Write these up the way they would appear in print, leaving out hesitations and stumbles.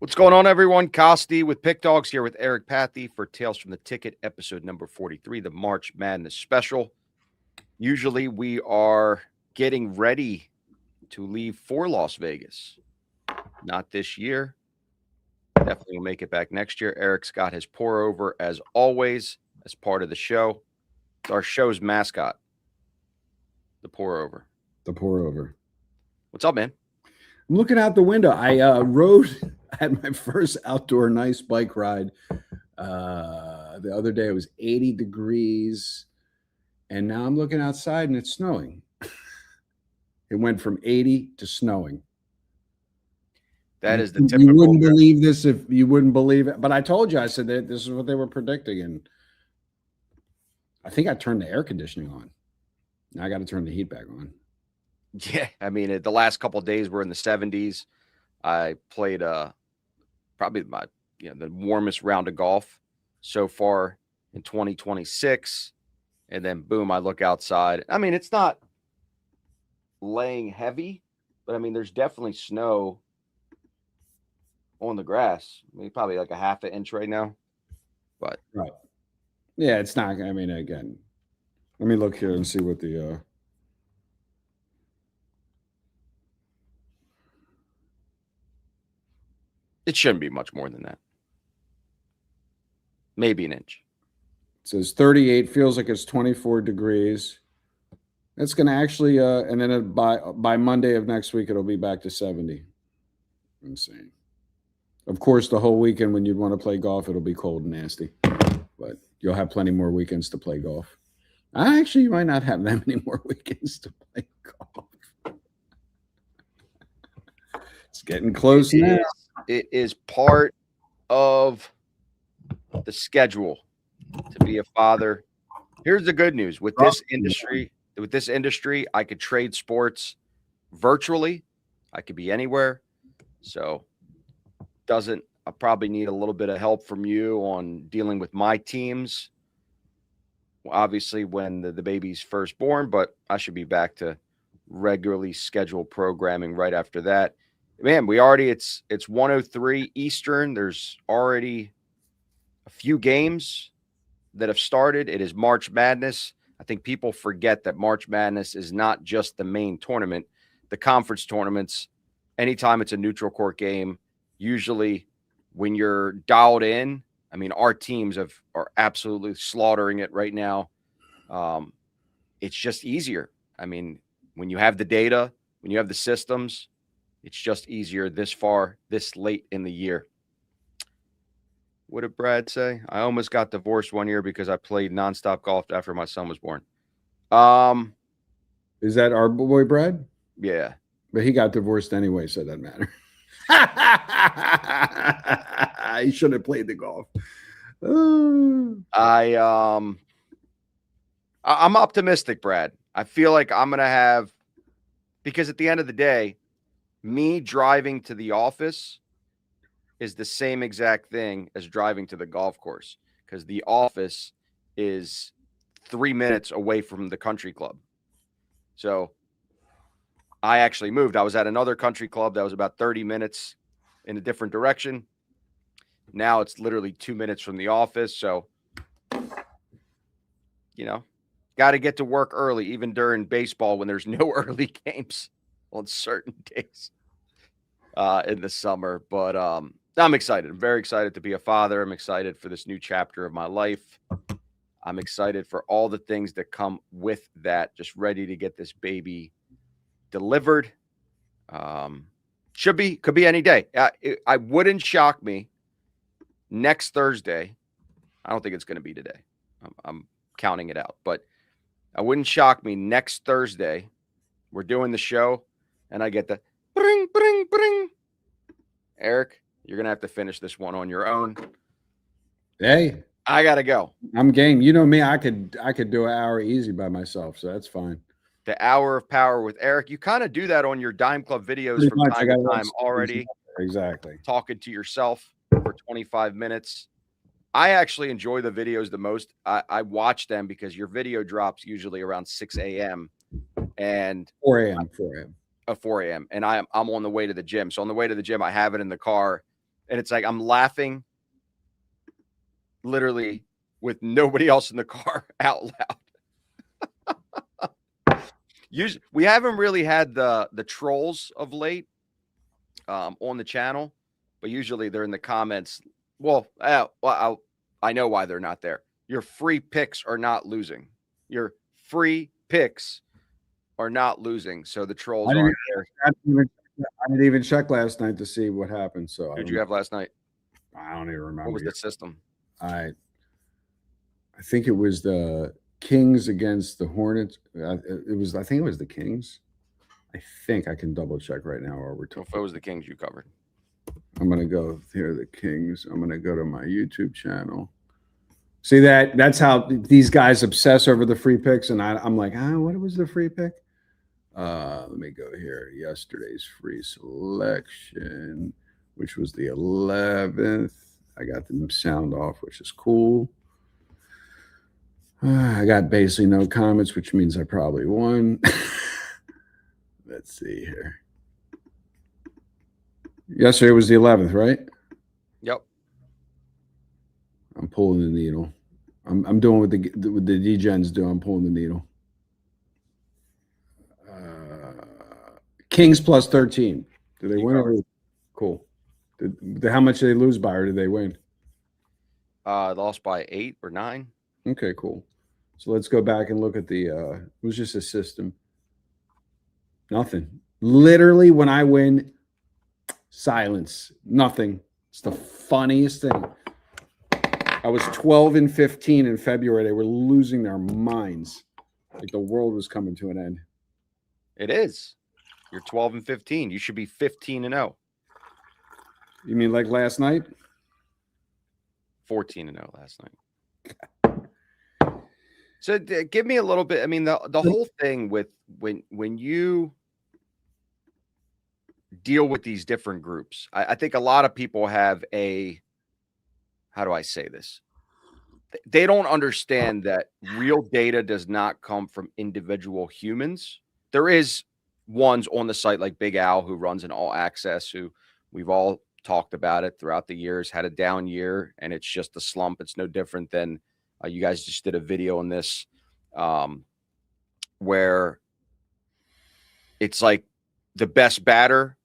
What's going on, everyone? Costi with PickDawgz here with Eric Pathy for Tales from the Ticket, episode number 43, the March Madness special. Usually we are getting ready to leave for Las Vegas. Not this year. Definitely will make it back next year. Eric's got his pour over, as always, as part of the show. It's our show's mascot, the pour over. The pour over. What's up, man? I'm looking out the window. I had my first outdoor nice bike ride. The other day it was 80 degrees, and now I'm looking outside and it's snowing. It went from 80 to snowing. That is the typical. You wouldn't believe this if you wouldn't believe it. But I told you, I said that this is what they were predicting, and I think I turned the air conditioning on. Now I got to turn the heat back on. Yeah, I mean, the last couple of days were in the 70s. I played probably the warmest round of golf so far in 2026, and then boom, I look outside. I mean, it's not laying heavy, but I mean, there's definitely snow on the grass. I mean, probably like a half an inch right now, but right, yeah, it's not. I mean, again, let me look here and see what the. It shouldn't be much more than that. Maybe an inch. It says 38, feels like it's 24 degrees. It's going to actually, and then by Monday of next week, it'll be back to 70. Insane. Of course, the whole weekend when you'd want to play golf, it'll be cold and nasty. But you'll have plenty more weekends to play golf. Actually, you might not have that many more weekends to play golf. It's getting close now. It is part of the schedule to be a father. Here's the good news. With this industry, I could trade sports virtually. I could be anywhere. So I probably need a little bit of help from you on dealing with my teams. Obviously, when the baby's first born, but I should be back to regularly scheduled programming right after that. Man, it's 1:03 Eastern. There's already a few games that have started. It is March Madness. I think people forget that March Madness is not just the main tournament. The conference tournaments, anytime it's a neutral court game, usually when you're dialed in, I mean, our teams are absolutely slaughtering it right now. It's just easier. I mean, when you have the data, when you have the systems, it's just easier this late in the year. What did Brad say? I almost got divorced one year because I played nonstop golf after my son was born. Is that our boy Brad? Yeah. But he got divorced anyway, so it doesn't matter. He should have played the golf. I'm optimistic, Brad. I feel like I'm gonna have, because at the end of the day, me driving to the office is the same exact thing as driving to the golf course, because the office is 3 minutes away from the country club. So I actually moved. I was at another country club that was about 30 minutes in a different direction. Now it's literally 2 minutes from the office. So, got to get to work early, even during baseball when there's no early games on certain days in the summer. But I'm excited. I'm very excited to be a father. I'm excited for this new chapter of my life. I'm excited for all the things that come with that. Just ready to get this baby delivered. Could be any day. I wouldn't shock me next Thursday. I don't think it's going to be today. I'm counting it out, but I wouldn't shock me next Thursday. We're doing the show and I get the bring, bring, bring. Eric, you're going to have to finish this one on your own. Hey, I got to go. I'm game. You know me, I could do an hour easy by myself, so that's fine. The Hour of Power with Eric. You kind of do that on your Dime Club videos from time to time already. Exactly. Talking to yourself for 25 minutes. I actually enjoy the videos the most. I watch them because your video drops usually around 6 a.m. and 4 a.m. 4 a.m. 4 a.m. And I'm on the way to the gym. So on the way to the gym, I have it in the car And it's like I'm laughing literally with nobody else in the car out loud. Usually, we haven't really had the trolls of late on the channel, but usually they're in the comments. Well, I know why they're not there. Your free picks are not losing. Your free picks are not losing. So the trolls aren't there. I didn't even check last night to see what happened. So Who'd you have last night? I don't even remember. What was the system? I think it was the Kings against the Hornets. I think it was the Kings. I think I can double check right now while we're talking. If it was the Kings, you covered. I'm gonna go here, the Kings. I'm gonna go to my YouTube channel. See that's how these guys obsess over the free picks, and I'm like, what was the free pick? Let me go here. Yesterday's free selection, which was the 11th. I got the sound off, which is cool. I got basically no comments, which means I probably won. Let's see here. Yesterday was the 11th, right? Yep. I'm pulling the needle. I'm doing what the D-Gens do. I'm pulling the needle. Kings plus 13. Did they win? Cool. How much did they lose by, or did they win? Lost by 8 or 9. Okay, cool. So let's go back and look at the it was just a system. Nothing. Literally, when I win, silence. Nothing. It's the funniest thing. I was 12-15 in February. They were losing their minds. Like the world was coming to an end. It is. You're 12-15. You should be 15-0. You mean like last night? 14-0 last night. So give me a little bit. I mean, the whole thing with when you deal with these different groups, I think a lot of people have how do I say this? They don't understand that real data does not come from individual humans. There is ones on the site like Big Al, who runs an all access, who we've all talked about it throughout the years, had a down year, and it's just a slump. It's no different than you guys just did a video on this where it's like the best batter,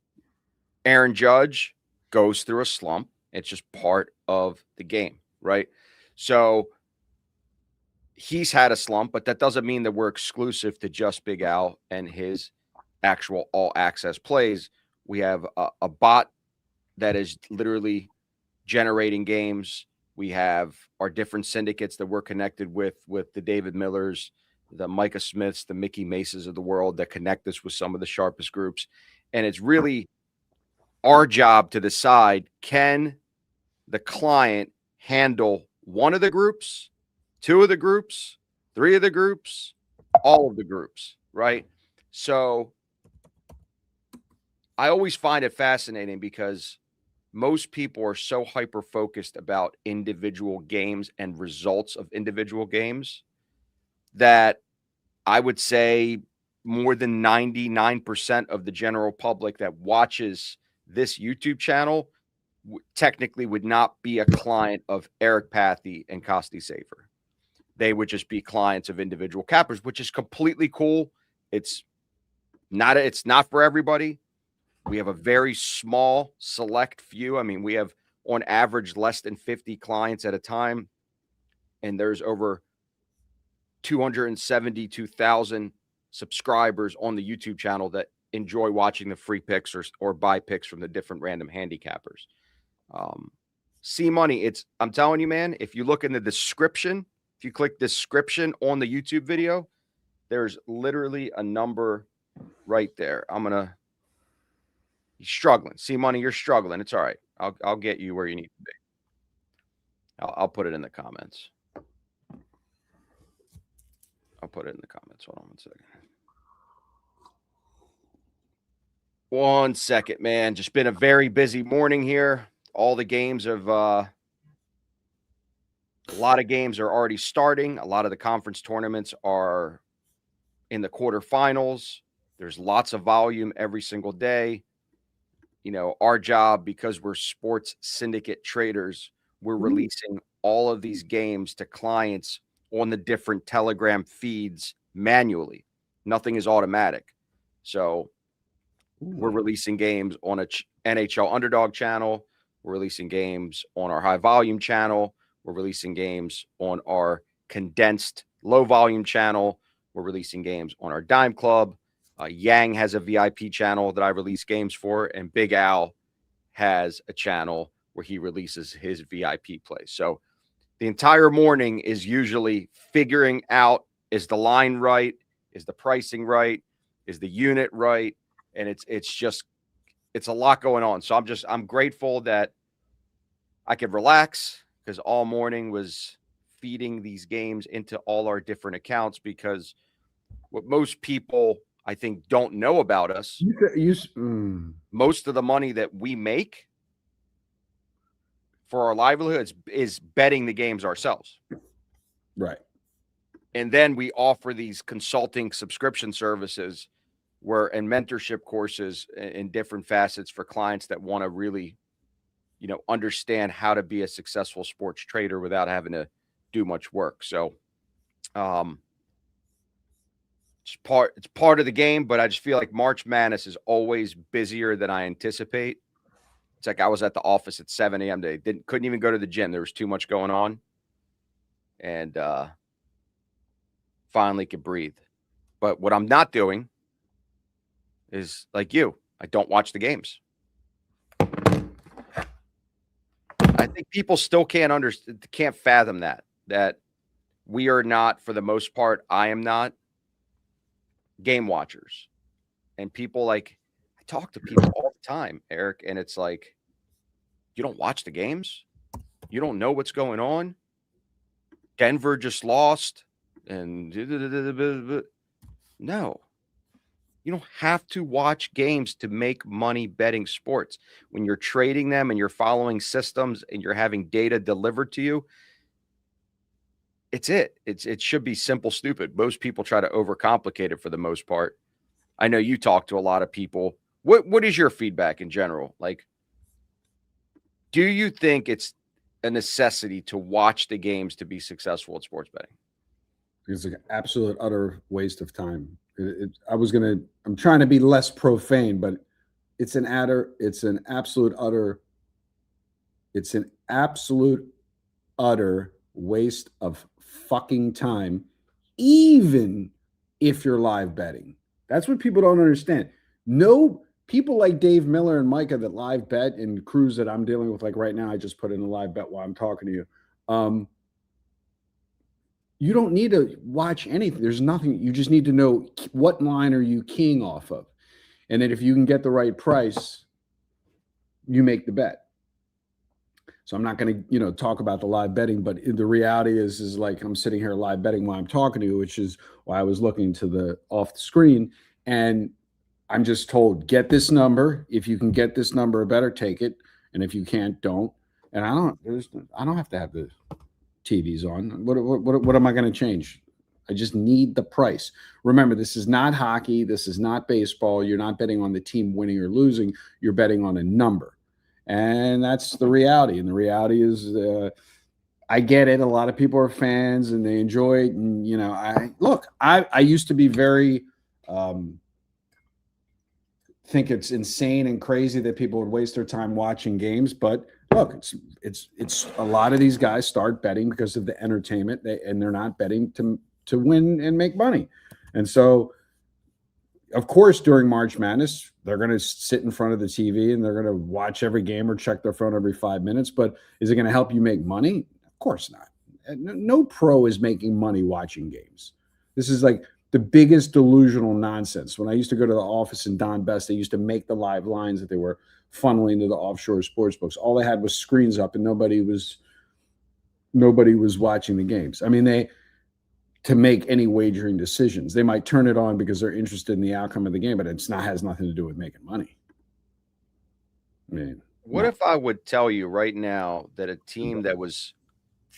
Aaron Judge, goes through a slump. It's just part of the game, right? So he's had a slump, but that doesn't mean that we're exclusive to just Big Al and his actual all access plays. We have a bot that is literally generating games. We have our different syndicates that we're connected with the David Millers, the Micah Smiths, the Mickey Maces of the world that connect us with some of the sharpest groups. And it's really our job to decide, can the client handle one of the groups, two of the groups, three of the groups, all of the groups, right? So I always find it fascinating because most people are so hyper-focused about individual games and results of individual games that I would say more than 99% of the general public that watches this YouTube channel technically would not be a client of Eric Pathy and Costi Safer. They would just be clients of individual cappers, which is completely cool. It's not for everybody. We have a very small select few. I mean, we have on average less than 50 clients at a time, and there's over 272,000 subscribers on the YouTube channel that enjoy watching the free picks or buy picks from the different random handicappers. C Money, I'm telling you, man, if you look in the description, if you click description on the YouTube video, there's literally a number right there. He's struggling. C Money, you're struggling. It's all right. I'll get you where you need to be. I'll put it in the comments. I'll put it in the comments. Hold on 1 second. 1 second, man. Just been a very busy morning here. All the games a lot of games are already starting. A lot of the conference tournaments are in the quarterfinals. There's lots of volume every single day. our job, because we're sports syndicate traders, we're releasing all of these games to clients on the different Telegram feeds manually. Nothing is automatic. So we're releasing games on a NHL Underdog channel. We're releasing games on our high volume channel. We're releasing games on our condensed low volume channel. We're releasing games on our Dime Club. Yang has a VIP channel that I release games for, and Big Al has a channel where he releases his VIP plays. So the entire morning is usually figuring out, is the line right? Is the pricing right? Is the unit right? And it's a lot going on. So I'm grateful that I could relax, because all morning was feeding these games into all our different accounts, because what most people, I think, don't know about us, most of the money that we make for our livelihoods is betting the games ourselves. Right. And then we offer these consulting subscription services and mentorship courses in different facets for clients that want to really, understand how to be a successful sports trader without having to do much work. So, it's part of the game, but I just feel like March Madness is always busier than I anticipate. It's like I was at the office at 7 a.m. today. Couldn't even go to the gym. There was too much going on. And finally could breathe. But what I'm not doing is like you. I don't watch the games. I think people still can't fathom that we are not, for the most part, I am not, game watchers. And people, I talk to people all the time, Eric, and it's like, you don't watch the games? You don't know what's going on? Denver just lost, and no. You don't have to watch games to make money betting sports. When you're trading them and you're following systems and you're having data delivered to you, it should be simple, stupid. Most people try to overcomplicate it for the most part. I know you talk to a lot of people. What is your feedback in general? Do you think it's a necessity to watch the games to be successful at sports betting? It's an absolute utter waste of time. I'm trying to be less profane, but it's an absolute utter waste of fucking time, even if you're live betting. That's what people don't understand. No, people like Dave Miller and Micah that live bet, and crews that I'm dealing with, like right now, I just put in a live bet while I'm talking to you. You don't need to watch anything. There's nothing. You just need to know what line are you keying off of. And then if you can get the right price, you make the bet. So I'm not going to, talk about the live betting, but the reality is like I'm sitting here live betting while I'm talking to you, which is why I was looking to off the screen, and I'm just told, get this number. If you can get this number or better, take it. And if you can't, don't. And I don't have to have the TVs on. What am I going to change? I just need the price. Remember, this is not hockey. This is not baseball. You're not betting on the team winning or losing. You're betting on a number. And that's the reality. And the reality is, I get it. A lot of people are fans and they enjoy it. And, I used to be very, think it's insane and crazy that people would waste their time watching games. But look, it's a lot of these guys start betting because of the entertainment, and they're not betting to win and make money. And so, of course, during March Madness, they're going to sit in front of the TV and they're going to watch every game or check their phone every 5 minutes. But is it going to help you make money? Of course not. No pro is making money watching games. This is like the biggest delusional nonsense. When I used to go to the office in Don Best, they used to make the live lines that they were funneling to the offshore sports books. All they had was screens up, and nobody was watching the games. I mean, to make any wagering decisions, they might turn it on because they're interested in the outcome of the game, but has nothing to do with making money. I mean, what if I would tell you right now that a team that was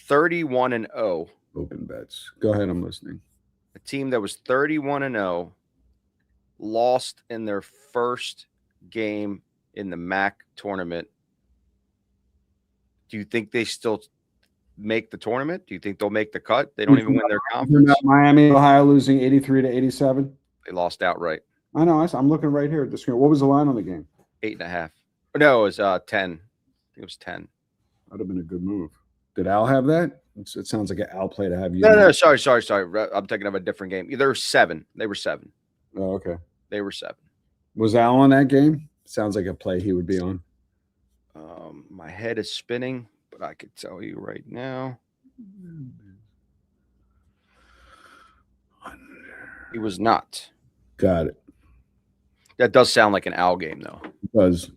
31-0, open bets. Go ahead, I'm listening. A team that was 31-0 lost in their first game in the MAC tournament. Do you think they still make the tournament? Do you think they'll make the cut? They don't even win their conference. Miami, Ohio losing 83 to 87. They lost outright. I know. I'm looking right here at the screen. What was the line on the game? 8.5. No, it was 10. I think it was 10. That'd have been a good move. Did Al have that? It sounds like an Al play to have you. No, sorry. I'm thinking of a different game. They were 7. They were 7. Oh, okay. They were 7. Was Al on that game? Sounds like a play he would be on. My head is spinning, but I could tell you right now. He was not. Got it. That does sound like an Al game, though. It does.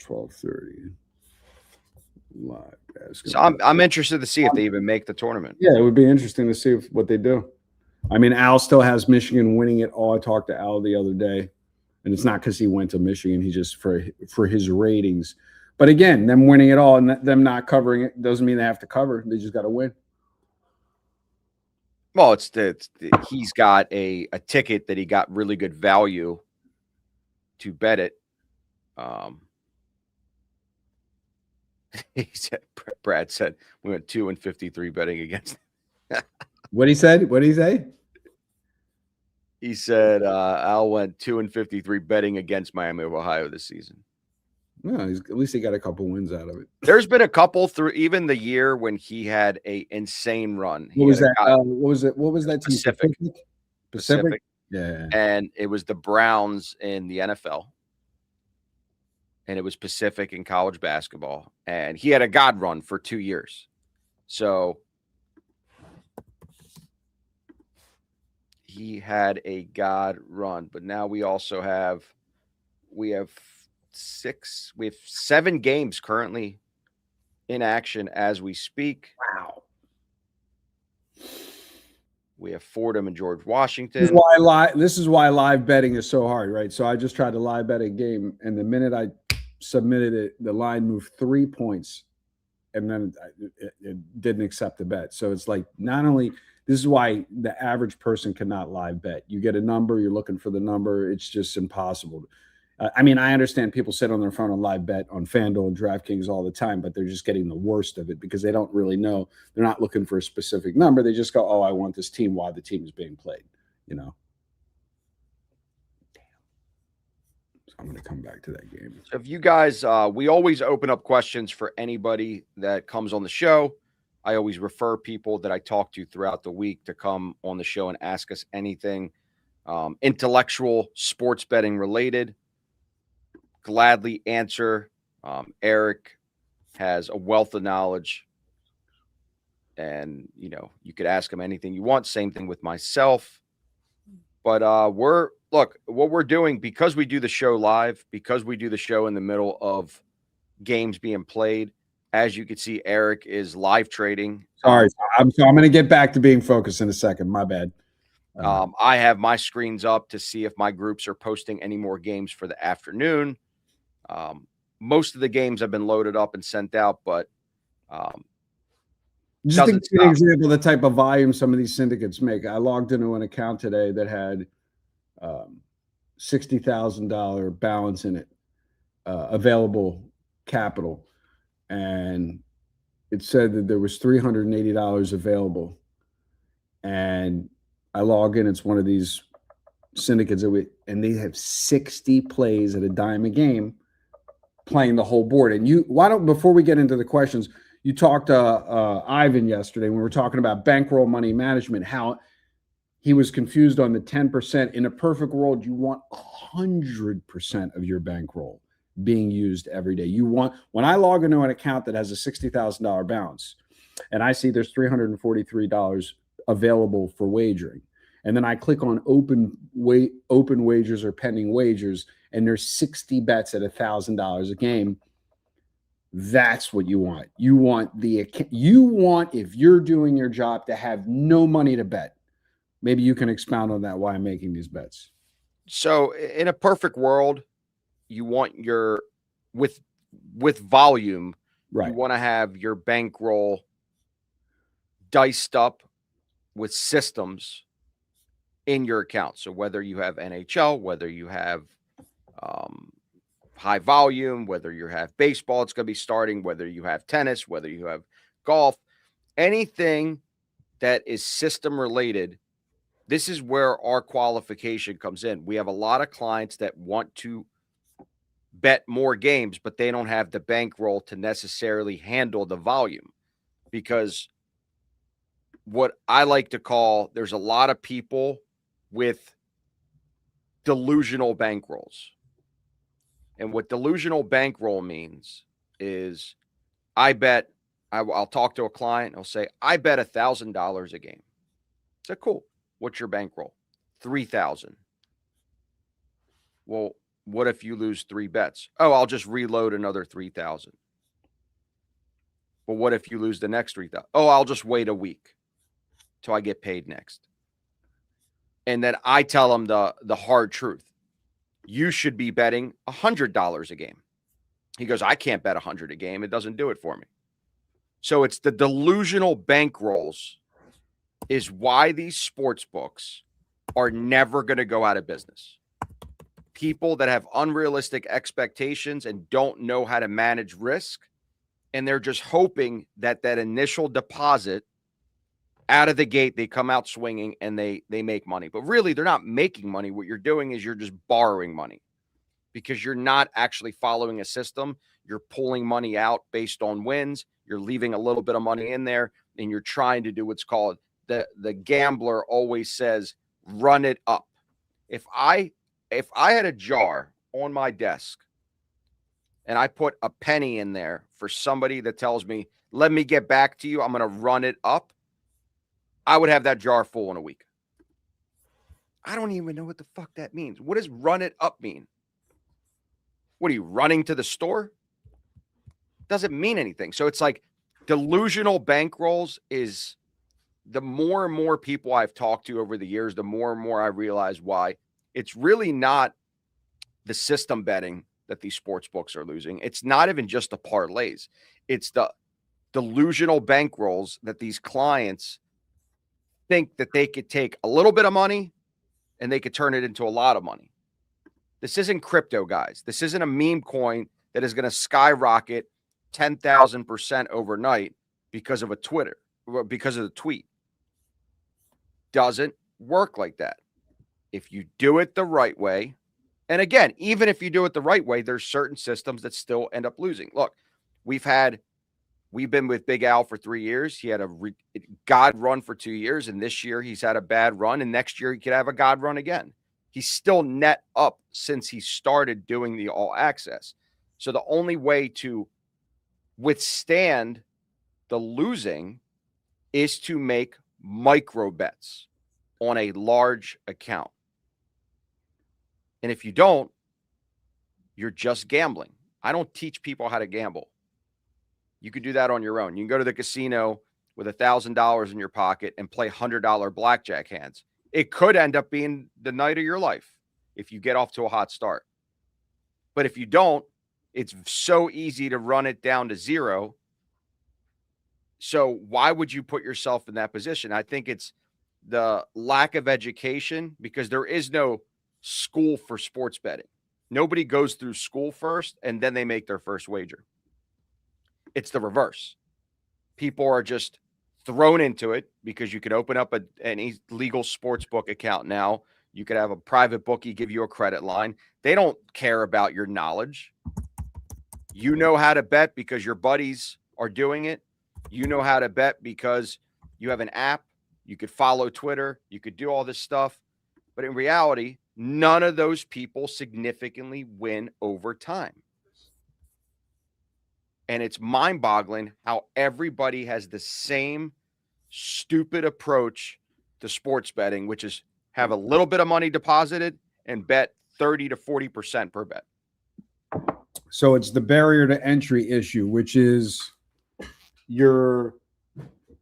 12:30 live. So I'm interested to see if they even make the tournament. Yeah, it would be interesting to see what they do. I mean, Al still has Michigan winning it all. I talked to Al the other day, and it's not because he went to Michigan. He just for his ratings. But again, them winning it all and them not covering it doesn't mean they have to cover. They just got to win. Well, he's got a ticket that he got really good value to bet it. Brad said we went 2-53 betting against. What he said? What did he say? He said Al went 2-53 betting against Miami of Ohio this season. No, at least he got a couple wins out of it. There's been a couple through even the year when he had a insane run. What was that? What was it? What was that team? Pacific. Yeah. And it was the Browns in the NFL. And it was Pacific in college basketball. And he had a God run for 2 years. So he had a God run. But now we also have 7 games currently in action as we speak. Wow. We have Fordham and George Washington. This is why live betting is so hard, right? So I just tried to live bet a game, and the minute I submitted it, the line moved 3 points, and then it didn't accept the bet. So it's like not only this is why the average person cannot live bet. You get a number, you're looking for the number. It's just impossible. I mean, I understand people sit on their phone and live bet on FanDuel and DraftKings all the time, but they're just getting the worst of it because they don't really know. They're not looking for a specific number. They just go, oh, I want this team while the team is being played, Damn. So I'm going to come back to that game. So if you guys, we always open up questions for anybody that comes on the show. I always refer people that I talk to throughout the week to come on the show and ask us anything intellectual, sports betting related. Gladly answer. Eric has a wealth of knowledge, and you could ask him anything you want. Same thing with myself. But what we're doing, because we do the show live, because we do the show in the middle of games being played. As you can see, Eric is live trading. Sorry, I'm going to get back to being focused in a second. My bad. I have my screens up to see if my groups are posting any more games for the afternoon. Most of the games have been loaded up and sent out, but just to give you an example of the type of volume some of these syndicates make. I logged into an account today that had $60,000 balance in it, available capital, and it said that there was $380 available. And I log in, it's one of these syndicates and they have 60 plays at a dime a game playing the whole board. And before we get into the questions, you talked to Ivan yesterday when we were talking about bankroll money management, how he was confused on the 10%. In a perfect world, you want 100% of your bankroll being used every day. When I log into an account that has a $60,000 balance and I see there's $343 available for wagering, and then I click on open wagers or pending wagers, and there's 60 bets at $1,000 a game. That's what you want. You want if you're doing your job to have no money to bet. Maybe you can expound on that, why I'm making these bets. So in a perfect world, you want with volume, right? You want to have your bankroll diced up with systems in your account. So whether you have NHL, whether you have high volume, whether you have baseball, it's going to be starting, whether you have tennis, whether you have golf, anything that is system related. This is where our qualification comes in. We have a lot of clients that want to bet more games, but they don't have the bankroll to necessarily handle the volume, because what I like to call, there's a lot of people with delusional bankrolls. And what delusional bankroll means is I'll talk to a client. I'll say, I bet $1,000 a game. I say, cool. What's your bankroll? 3,000. Well, what if you lose 3 bets? Oh, I'll just reload another 3,000. Well, what if you lose the next 3,000? Oh, I'll just wait a week till I get paid next. And then I tell them the hard truth. You should be betting $100 a game. He goes, I can't bet 100 a game. It doesn't do it for me. So it's the delusional bankrolls is why these sports books are never going to go out of business. People that have unrealistic expectations and don't know how to manage risk, and they're just hoping that that initial deposit out of the gate, they come out swinging and they make money. But really, they're not making money. What you're doing is you're just borrowing money, because you're not actually following a system. You're pulling money out based on wins. You're leaving a little bit of money in there, and you're trying to do what's called the gambler always says, run it up. If I had a jar on my desk and I put a penny in there for somebody that tells me, let me get back to you, I'm going to run it up, I would have that jar full in a week. I don't even know what the fuck that means. What does run it up mean? What are you running to the store? Doesn't mean anything. So it's like delusional bankrolls is the more and more people I've talked to over the years, the more and more I realize why it's really not the system betting that these sports books are losing. It's not even just the parlays. It's the delusional bankrolls that these clients think that they could take a little bit of money and they could turn it into a lot of money. This isn't crypto, guys. This isn't a meme coin that is going to skyrocket 10,000% overnight because of because of the tweet. Doesn't work like that. If you do it the right way, and again, even if you do it the right way, there's certain systems that still end up losing. Look, we've been with Big Al for 3 years. He had a God run for 2 years, and this year he's had a bad run, and next year he could have a God run again. He's still net up since he started doing the all access. So the only way to withstand the losing is to make micro bets on a large account. And if you don't, you're just gambling. I don't teach people how to gamble. You can do that on your own. You can go to the casino with $1,000 in your pocket and play $100 blackjack hands. It could end up being the night of your life if you get off to a hot start. But if you don't, it's so easy to run it down to zero. So why would you put yourself in that position? I think it's the lack of education, because there is no school for sports betting. Nobody goes through school first and then they make their first wager. It's the reverse. People are just thrown into it because you could open up an legal sports book account now. You could have a private bookie give you a credit line. They don't care about your knowledge. You know how to bet because your buddies are doing it. You know how to bet because you have an app. You could follow Twitter. You could do all this stuff. But in reality, none of those people significantly win over time. And it's mind-boggling how everybody has the same stupid approach to sports betting, which is have a little bit of money deposited and bet 30 to 40% per bet. So it's the barrier to entry issue, which is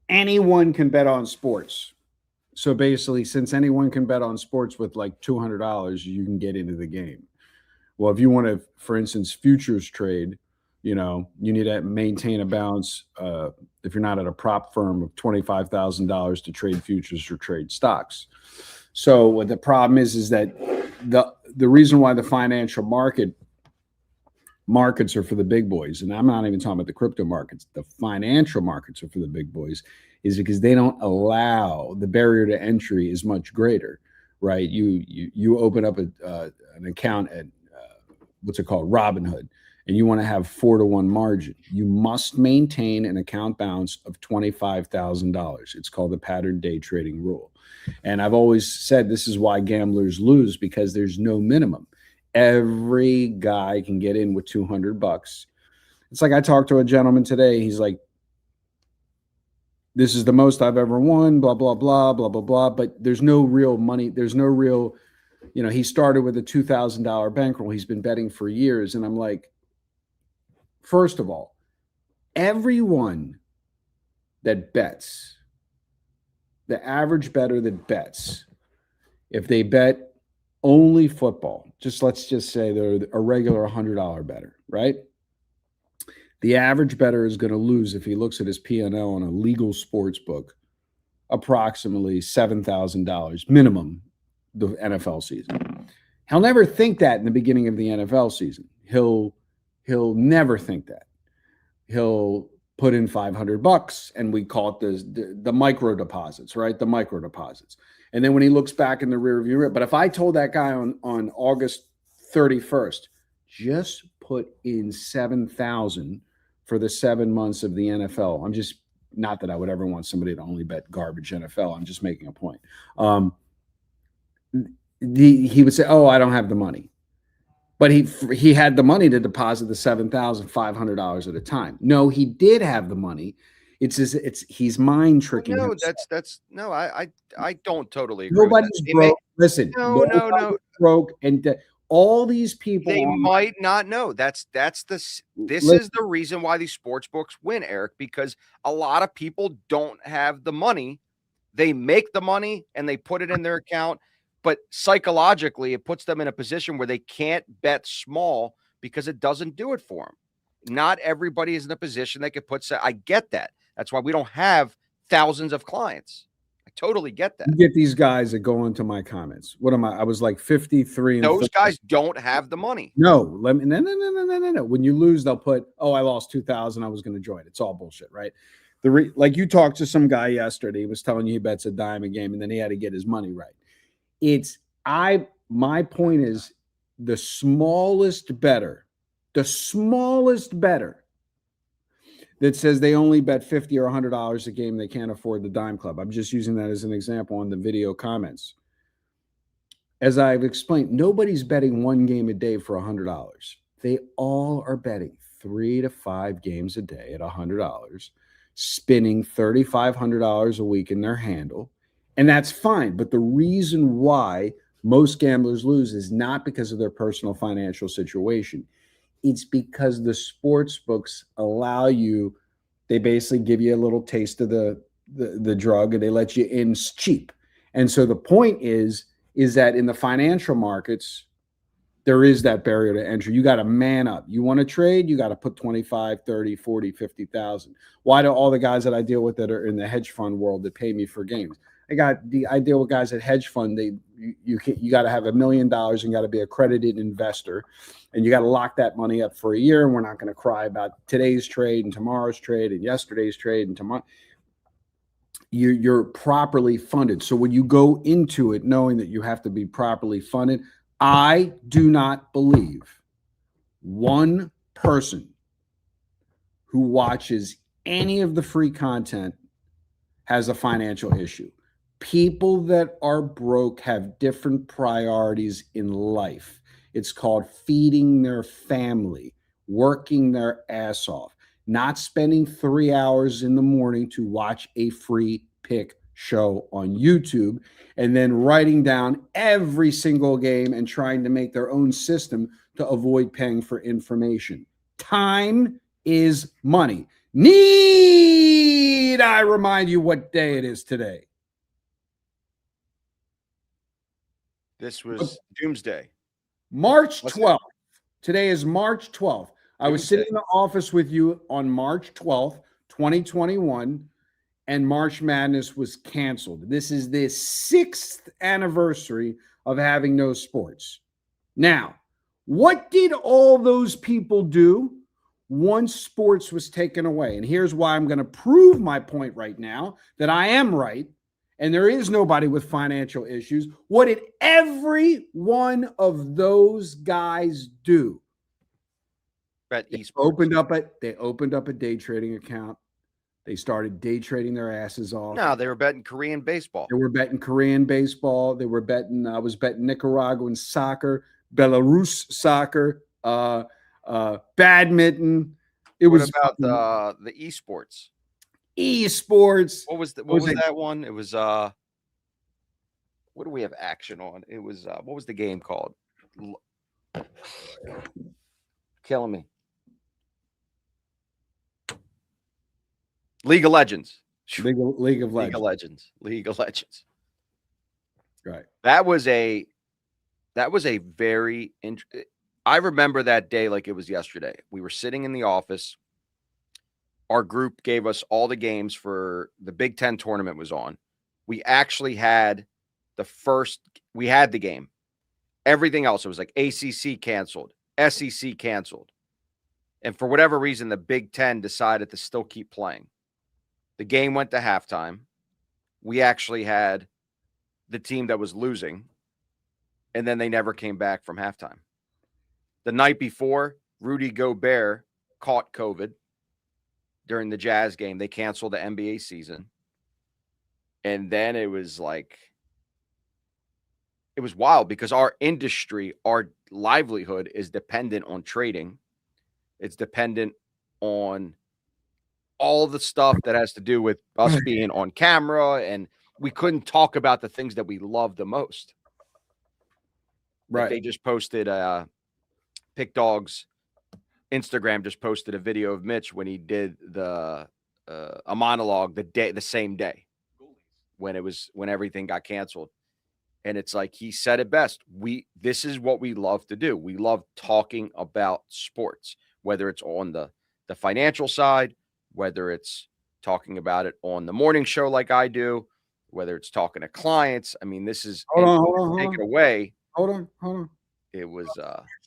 anyone can bet on sports. So basically, since anyone can bet on sports with like $200, you can get into the game. Well, if you want to, for instance, futures trade, you need to maintain a balance. If you're not at a prop firm, of $25,000 to trade futures or trade stocks. So what the problem is that the reason why the financial market markets are for the big boys, and I'm not even talking about the crypto markets, the financial markets are for the big boys, is because they don't allow, the barrier to entry is much greater, right? You open up an account at what's it called, Robinhood, and you want to have 4-to-1 margin. You must maintain an account balance of $25,000. It's called the pattern day trading rule. And I've always said this is why gamblers lose, because there's no minimum. Every guy can get in with $200. It's like I talked to a gentleman today. He's like, this is the most I've ever won, blah, blah, blah, blah, blah, blah. But there's no real money. There's no real, he started with a $2,000 bankroll. He's been betting for years. And I'm like, first of all, everyone that bets, the average bettor that bets, if they bet only football, let's just say they're a regular $100 bettor, right? The average bettor is going to lose, if he looks at his P&L on a legal sports book, approximately $7,000 minimum the NFL season. He'll never think that in the beginning of the NFL season. He'll never think that. He'll put in $500, and we call it the micro deposits, right? The micro deposits. And then when he looks back in the rearview mirror, but if I told that guy on August 31st, just put in $7,000 for the 7 months of the NFL. I'm just, not that I would ever want somebody to only bet garbage NFL. I'm just making a point. He would say, "Oh, I don't have the money," but he had the money to deposit the $7,500 at a time. No, he did have the money. He's mind tricking. No, himself. that's no. I don't totally agree. Nobody's broke. Listen, no. Broke, and all these people. They might not know. This is the reason why these sports books win, Eric, because a lot of people don't have the money. They make the money and they put it in their account, but psychologically, it puts them in a position where they can't bet small because it doesn't do it for them. Not everybody is in a position they could put. I get that. That's why we don't have thousands of clients. I totally get that. You get these guys that go into my comments. What am I? I was like 53. And those guys don't have the money. No. No. When you lose, they'll put, "Oh, I lost 2,000. I was going to join." It's all bullshit, right? Like you talked to some guy yesterday. He was telling you he bets a dime a game, and then he had to get his money right. My point is, the smallest bettor that says they only bet $50 or $100 a game, they can't afford the dime club. I'm just using that as an example on the video comments. As I've explained, nobody's betting one game a day for $100. They all are betting 3 to 5 games a day at $100, spinning $3,500 a week in their handle. And that's fine. But the reason why most gamblers lose is not because of their personal financial situation. It's because the sports books allow you, they basically give you a little taste of the drug, and they let you in cheap. And so the point is that in the financial markets, there is that barrier to entry. You got to man up. You want to trade, you got to put 25, 30, 40, 50,000. Why do all the guys that I deal with that are in the hedge fund world that pay me for games? I deal with guys at hedge fund. You got to have $1 million and got to be accredited investor, and you got to lock that money up for a year. And we're not going to cry about today's trade and tomorrow's trade and yesterday's trade and tomorrow. You're properly funded. So when you go into it knowing that you have to be properly funded, I do not believe one person who watches any of the free content has a financial issue. People that are broke have different priorities in life. It's called feeding their family, working their ass off, not spending 3 hours in the morning to watch a free pick show on YouTube, and then writing down every single game and trying to make their own system to avoid paying for information. Time is money. Need I remind you what day it is today? This was Doomsday. March 12th. Today is March 12th. I was sitting in the office with you on March 12th, 2021, and March Madness was canceled. This is the 6th anniversary of having no sports. Now, What did all those people do once sports was taken away? And here's why I'm going to prove my point right now that I am right. And there is nobody with financial issues. What did every one of those guys do? Bet They esports. opened up a day trading account. They started day trading their asses off. No, they were betting Korean baseball. They were betting Korean baseball. They were betting. I was betting Nicaraguan soccer, Belarus soccer, badminton. What was about the esports? Esports. What was that one? It was what do we have action on? It was what was the game called? Killing me. League of Legends. League of Legends. League of Legends. League of Legends. Right. That was a very I remember that day like it was yesterday. We were sitting in the office. Our group gave us all the games for the Big Ten tournament was on. We actually had we had the game. Everything else, it was like ACC canceled, SEC canceled. And for whatever reason, the Big Ten decided to still keep playing. The game went to halftime. We actually had the team that was losing, and then they never came back from halftime. The night before, Rudy Gobert caught COVID during the Jazz game. They canceled the NBA season. And then it was like, it was wild because our industry, our livelihood is dependent on trading. It's dependent on all the stuff that has to do with us being on camera, and we couldn't talk about the things that we love the most. Right. Like they just posted PickDawgz Instagram just posted a video of Mitch when he did a monologue the same day when everything got canceled. And it's like he said it best. This is what we love to do. We love talking about sports, whether it's on the financial side, whether it's talking about it on the morning show like I do, whether it's talking to clients. I mean, this is take it away. Hold on. It was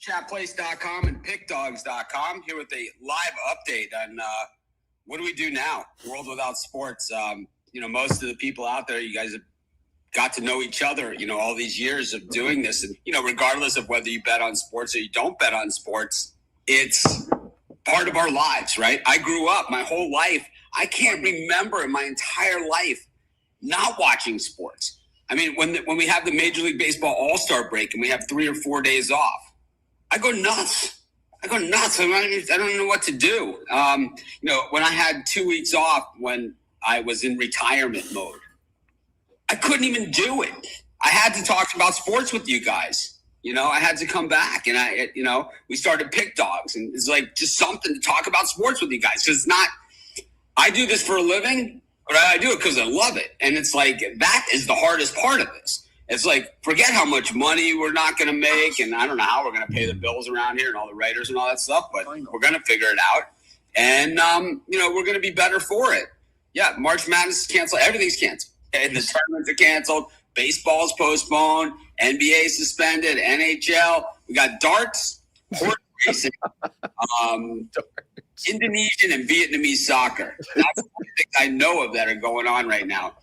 chatplace.com and pickdawgz.com here with a live update on what do we do now? World without sports. Most of the people out there, you guys have got to know each other, all these years of doing this. And, regardless of whether you bet on sports or you don't bet on sports, it's part of our lives, right? I grew up my whole life. I can't remember in my entire life not watching sports. I mean, when we have the Major League Baseball All-Star break and we have 3 or 4 days off, I go nuts. I don't know what to do. When I had 2 weeks off when I was in retirement mode, I couldn't even do it. I had to talk about sports with you guys. I had to come back and we started PickDawgz, and it's like just something to talk about sports with you guys. Cause it's not, I do this for a living, but I do it because I love it. And it's like, that is the hardest part of this. It's like, forget how much money we're not going to make. And I don't know how we're going to pay the bills around here and all the writers and all that stuff, but we're going to figure it out. And, we're going to be better for it. Yeah. March Madness is canceled. Everything's canceled. And the tournaments are canceled. Baseball's postponed. NBA suspended. NHL. We got darts, horse racing, Indonesian and Vietnamese soccer. That's the only things I know of that are going on right now.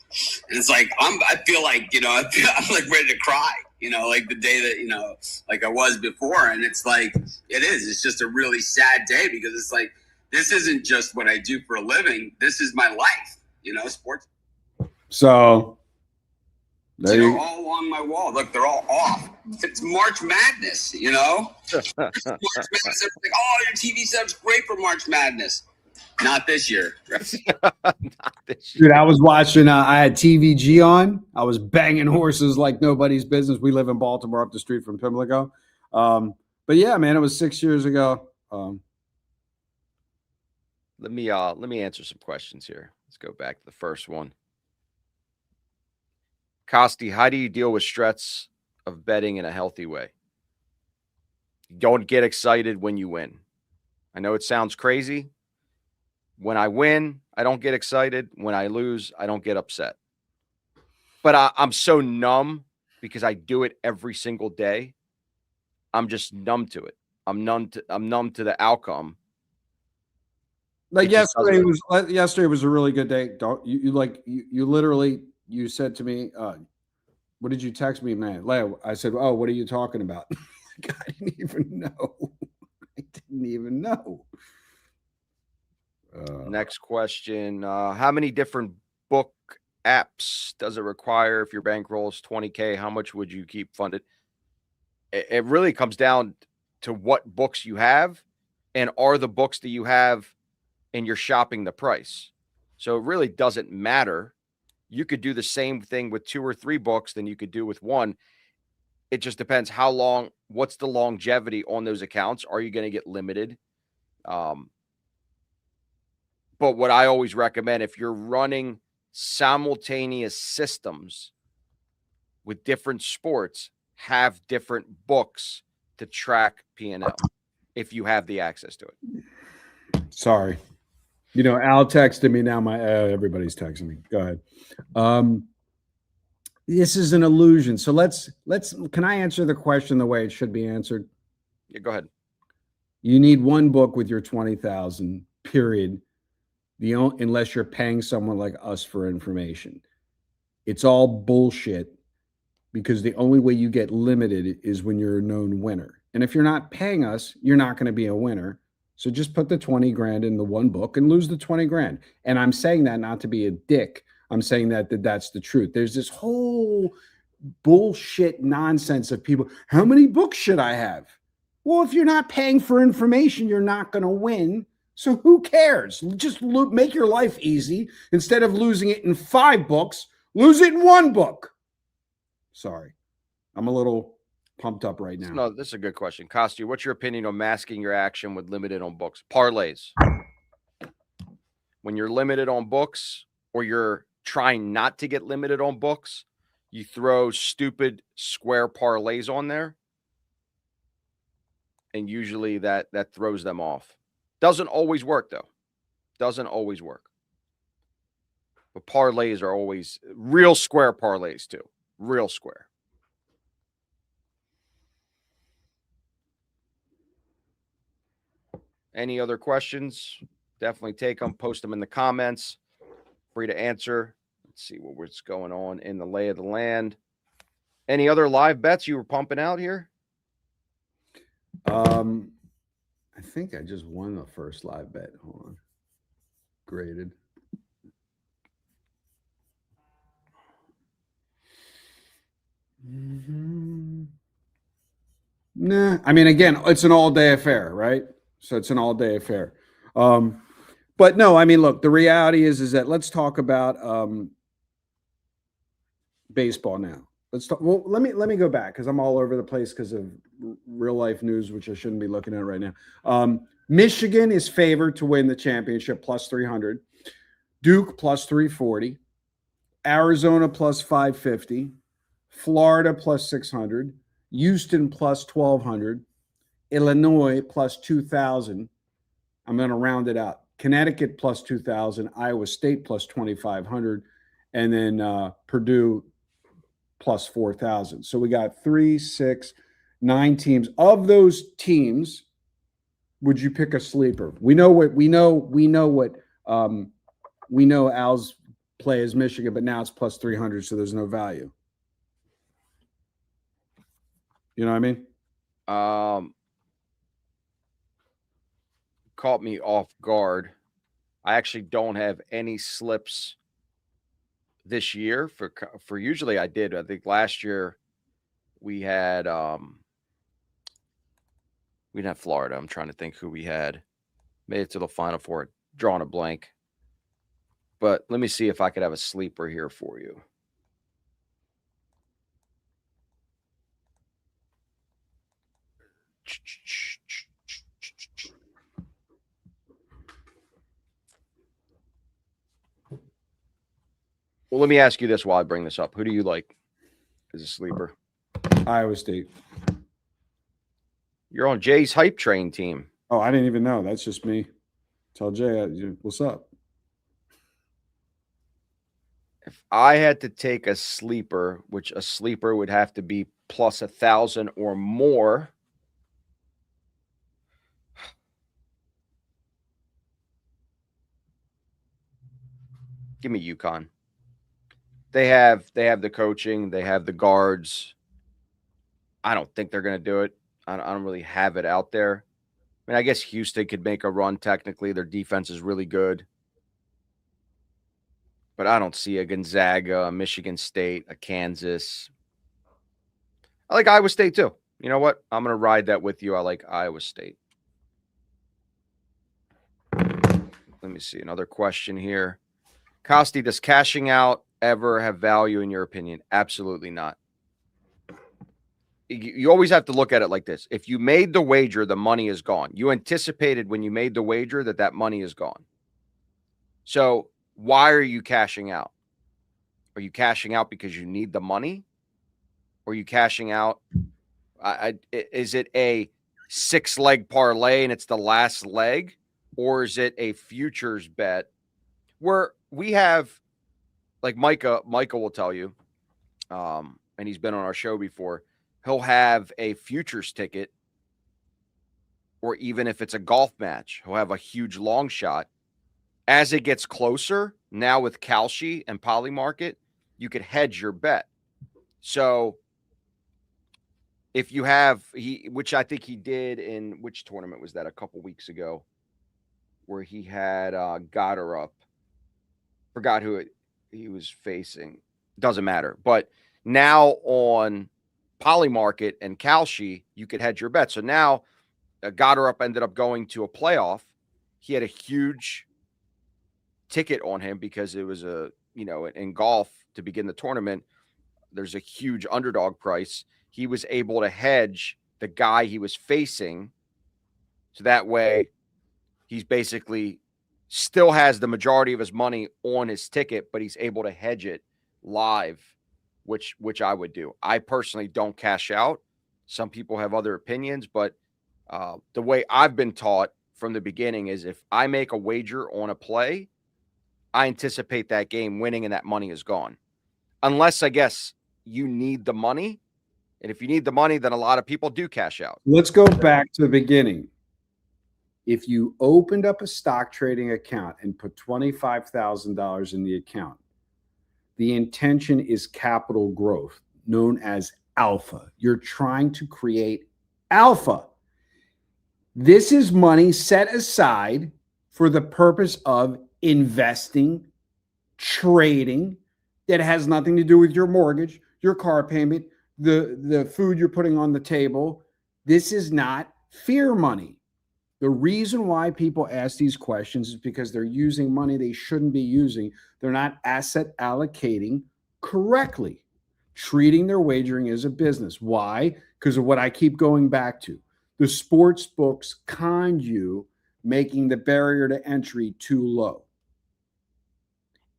And it's like, I feel like, I'm like ready to cry, like the day that, like I was before. And it's like, it's just a really sad day because it's like, this isn't just what I do for a living. This is my life, sports. So they're all along my wall. Look, they're all off. It's March Madness, March Madness. Everyone's like, oh, your TV setup's great for March Madness. Not this year. not this year. Dude, I was watching. I had TVG on. I was banging horses like nobody's business. We live in Baltimore, up the street from Pimlico. But yeah, man, it was 6 years ago. Let me answer some questions here. Let's go back to the first one. Costi, how do you deal with stress of betting in a healthy way? You don't get excited when you win. I know it sounds crazy. When I win, I don't get excited. When I lose, I don't get upset. But I'm so numb because I do it every single day. I'm just numb to it. I'm numb to the outcome. Like It just doesn't- yesterday was a really good day. Don't you literally you said to me, what did you text me, man? I said, oh, what are you talking about? I didn't even know. I didn't even know. Next question. How many different book apps does it require if your bankroll is 20K? How much would you keep funded? It really comes down to what books you have and are the books that you have and you're shopping the price. So it really doesn't matter. You could do the same thing with 2 or 3 books than you could do with 1. It just depends how long, what's the longevity on those accounts? Are you going to get limited? But what I always recommend, if you're running simultaneous systems with different sports, have different books to track P&L if you have the access to it. Sorry. Al texted me now. Everybody's texting me. Go ahead. This is an illusion. So can I answer the question the way it should be answered? Yeah, go ahead. You need one book with your 20,000, period. Unless you're paying someone like us for information. It's all bullshit because the only way you get limited is when you're a known winner. And if you're not paying us, you're not going to be a winner. So just put the 20 grand in the one book and lose the 20 grand. And I'm saying that not to be a dick. I'm saying that's the truth. There's this whole bullshit nonsense of people. How many books should I have? Well, if you're not paying for information, you're not going to win. So who cares? Just make your life easy. Instead of losing it in 5 books, lose it in 1 book. Sorry. I'm a little pumped up right now. No, this is a good question. Costu, what's your opinion on masking your action with limited on books? Parlays. When you're limited on books or you're trying not to get limited on books, you throw stupid square parlays on there. And usually that throws them off. Doesn't always work, though. Doesn't always work. But parlays are always real square parlays, too. Real square. Any other questions? Definitely take them. Post them in the comments. Free to answer. Let's see what's going on in the lay of the land. Any other live bets you were pumping out here? I think I just won the first live bet. Hold on. Graded. Nah, I mean, again, it's an all-day affair, right? So it's an all-day affair. But no, I mean, look, the reality is that let's talk about baseball now. Let's talk. Well, let me go back because I'm all over the place because of real life news, which I shouldn't be looking at right now. Michigan is favored to win the championship plus 300. Duke plus 340. Arizona plus 550. Florida plus 600. Houston plus 1,200. Illinois plus 2,000. I'm going to round it out. Connecticut plus 2,000. Iowa State plus 2,500. And then Purdue plus 4,000. So we got 3, 6, 9 teams. Of those teams, would you pick a sleeper? We know Al's play is Michigan, but now it's plus 300, so there's no value. You know what I mean? Caught me off guard. I actually don't have any slips this year for usually I did. I think last year we had Florida. I'm trying to think who we had. Made it to the Final Four. Drawing a blank. But let me see if I could have a sleeper here for you. Well, let me ask you this while I bring this up. Who do you like as a sleeper? Iowa State. You're on Jay's hype train team. Oh, I didn't even know. That's just me. Tell Jay, what's up? If I had to take a sleeper, which a sleeper would have to be plus 1,000 or more, Give me UConn. They have the coaching. They have the guards. I don't think they're going to do it. I don't really have it out there. I mean, I guess Houston could make a run technically. Their defense is really good. But I don't see a Gonzaga, a Michigan State, a Kansas. I like Iowa State too. You know what? I'm going to ride that with you. I like Iowa State. Let me see. Another question here. Costi, does cashing out ever have value in your opinion? Absolutely not. You always have to look at it like this. If you made the wager, the money is gone. You anticipated when you made the wager that money is gone. So why are you cashing out? Are you cashing out because you need the money? Or are you cashing out? Is it a 6-leg parlay and it's the last leg? Or is it a futures bet where we have, like Micah will tell you, and he's been on our show before, he'll have a futures ticket, or even if it's a golf match, he'll have a huge long shot. As it gets closer, now with Kalshi and Polymarket, you could hedge your bet. So if you have, which I think he did in, which tournament was that, a couple weeks ago, where he had got her up. Forgot who he was facing. Doesn't matter. But now on Polymarket and Kalshi, you could hedge your bet. So now got her up ended up going to a playoff. He had a huge ticket on him because it was in golf to begin the tournament, there's a huge underdog price. He was able to hedge the guy he was facing. So that way he's basically still has the majority of his money on his ticket, but he's able to hedge it live, which I would do. I personally don't cash out. Some people have other opinions, but the way I've been taught from the beginning is if I make a wager on a play, I anticipate that game winning and that money is gone. Unless, I guess, you need the money. And if you need the money, then a lot of people do cash out. Let's go back to the beginning. If you opened up a stock trading account and put $25,000 in the account, the intention is capital growth, known as alpha. You're trying to create alpha. This is money set aside for the purpose of investing, trading, that has nothing to do with your mortgage, your car payment, the food you're putting on the table. This is not fear money. The reason why people ask these questions is because they're using money they shouldn't be using. They're not asset allocating correctly, treating their wagering as a business. Why? Because of what I keep going back to. The sports books con you, making the barrier to entry too low.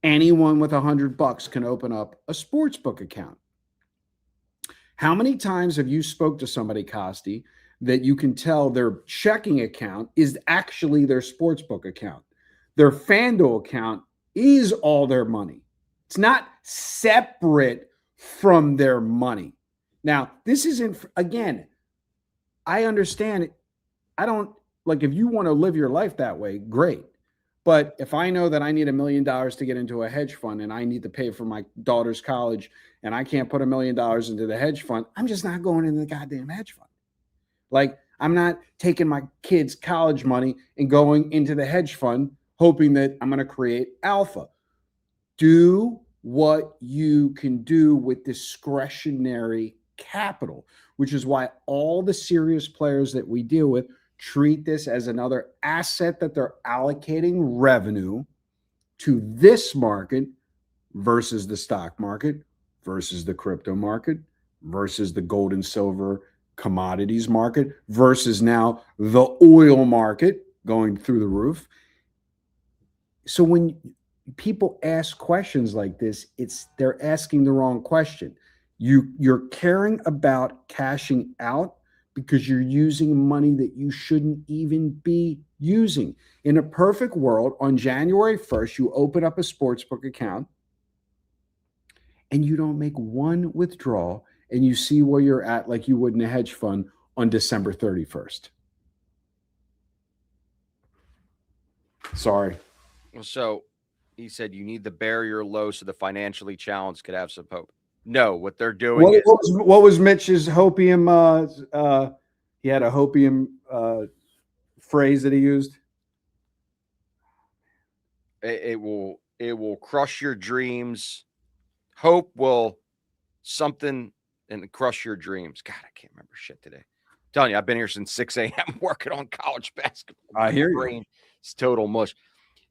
Anyone with $100 can open up a sports book account. How many times have you spoke to somebody, Costi, that you can tell their checking account is actually their sportsbook account? Their FanDuel account is all their money. It's not separate from their money. Now, this isn't, again, I understand it. I don't, like, if you want to live your life that way, great. But if I know that I need $1 million to get into a hedge fund and I need to pay for my daughter's college and I can't put $1 million into the hedge fund, I'm just not going into the goddamn hedge fund. Like, I'm not taking my kids' college money and going into the hedge fund hoping that I'm going to create alpha. Do what you can do with discretionary capital, which is why all the serious players that we deal with treat this as another asset that they're allocating revenue to this market versus the stock market, versus the crypto market, versus the gold and silver commodities market, versus now the oil market going through the roof. So when people ask questions like this, they're asking the wrong question. You're caring about cashing out because you're using money that you shouldn't even be using. In a perfect world, on January 1st, you open up a sportsbook account and you don't make one withdrawal and you see where you're at like you would in a hedge fund on December 31st. Sorry. So He said you need the barrier low so the financially challenged could have some hope. No, what they're doing is What was Mitch's hopium? He had a hopium phrase that he used. it will crush your dreams. Hope will something and crush your dreams. God, I can't remember shit today. I'm telling you, I've been here since 6 a.m. working on college basketball. I hear brain, you. It's total mush.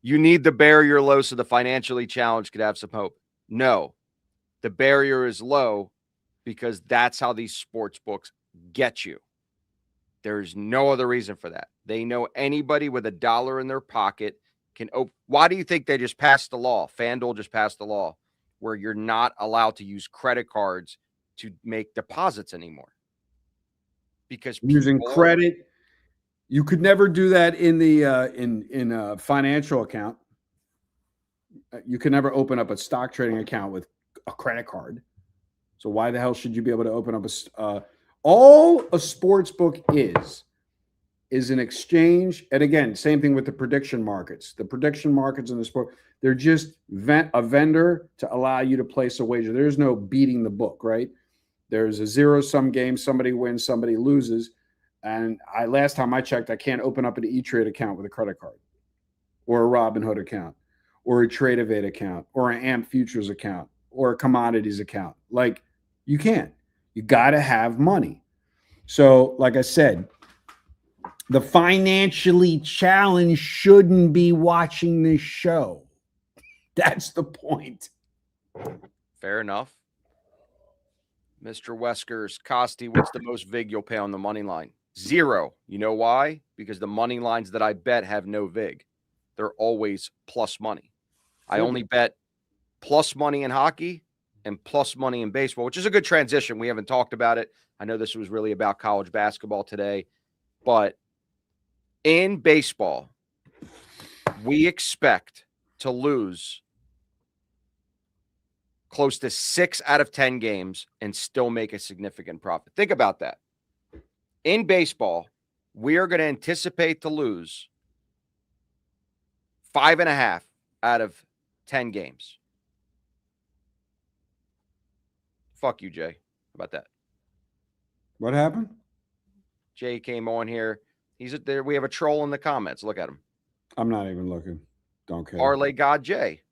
You need the barrier low so the financially challenged could have some hope. No, the barrier is low because that's how these sports books get you. There's no other reason for that. They know anybody with $1 in their pocket can open. Why do you think they just passed the law? FanDuel just passed the law where you're not allowed to use credit cards to make deposits anymore. Because Using credit, you could never do that in the in a financial account. You can never open up a stock trading account with a credit card. So why the hell should you be able to open up all a sports book is an exchange? And again, same thing with the prediction markets. The prediction markets in the sport, they're just a vendor to allow you to place a wager. There's no beating the book, right? There's a zero-sum game. Somebody wins, somebody loses. And last time I checked, I can't open up an E-Trade account with a credit card or a Robinhood account or a Trade Evade account or an AMP Futures account or a commodities account. Like, you can't. You got to have money. So, like I said, the financially challenged shouldn't be watching this show. That's the point. Fair enough. Mr. Weskers, Costi, what's the most vig you'll pay on the money line? 0. You know why? Because the money lines that I bet have no vig. They're always plus money. I only bet plus money in hockey and plus money in baseball, which is a good transition. We haven't talked about it. I know this was really about college basketball today, but in baseball, we expect to lose close to 6 out of 10 games and still make a significant profit. Think about that. In baseball, we are going to anticipate to lose 5.5 out of 10 games. Fuck you, Jay. How about that? What happened? Jay came on here. He's there. We have a troll in the comments. Look at him. I'm not even looking. Don't care. Parlay God Jay.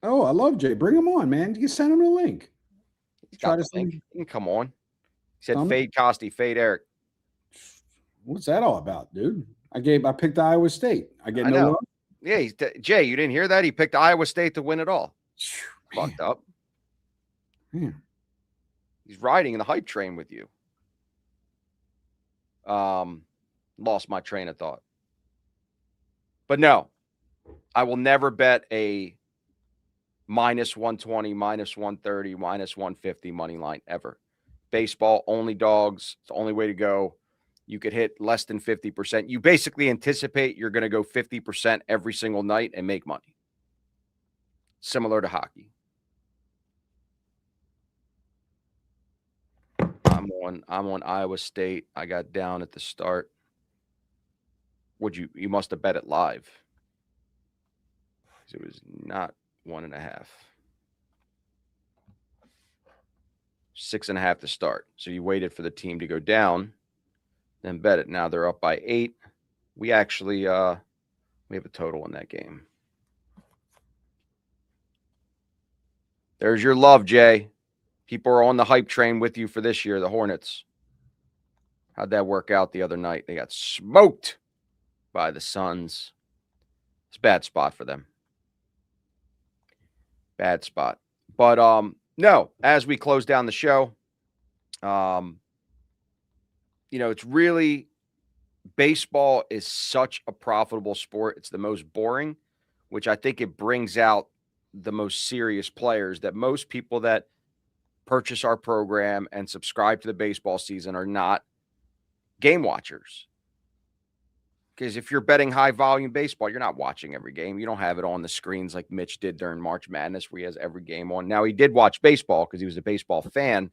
Oh, I love Jay. Bring him on, man. You send him the link. He's got the link. He can come on. He said Come. fade Costi, fade Eric. What's that all about, dude? I picked Iowa State. I get no love. Yeah, Jay, you didn't hear that? He picked Iowa State to win it all. Fucked up. Man. He's riding in the hype train with you. Lost my train of thought. But no, I will never bet a minus 120, minus 130, minus 150 money line ever. Baseball, only dogs. It's the only way to go. You could hit less than 50%. You basically anticipate you're going to go 50% every single night and make money. Similar to hockey. I'm on Iowa State. I got down at the start. You must have bet it live. It was not 1.5. 6.5 to start. So you waited for the team to go down, then bet it. Now they're up by 8. We actually we have a total in that game. There's your love, Jay. People are on the hype train with you for this year, the Hornets. How'd that work out the other night? They got smoked by the Suns. It's a bad spot for them. Bad spot. But no, as we close down the show, it's really, baseball is such a profitable sport. It's the most boring, which I think it brings out the most serious players, that most people that purchase our program and subscribe to the baseball season are not game watchers. Because if you're betting high volume baseball, you're not watching every game. You don't have it on the screens like Mitch did during March Madness, where he has every game on. Now, he did watch baseball because he was a baseball fan,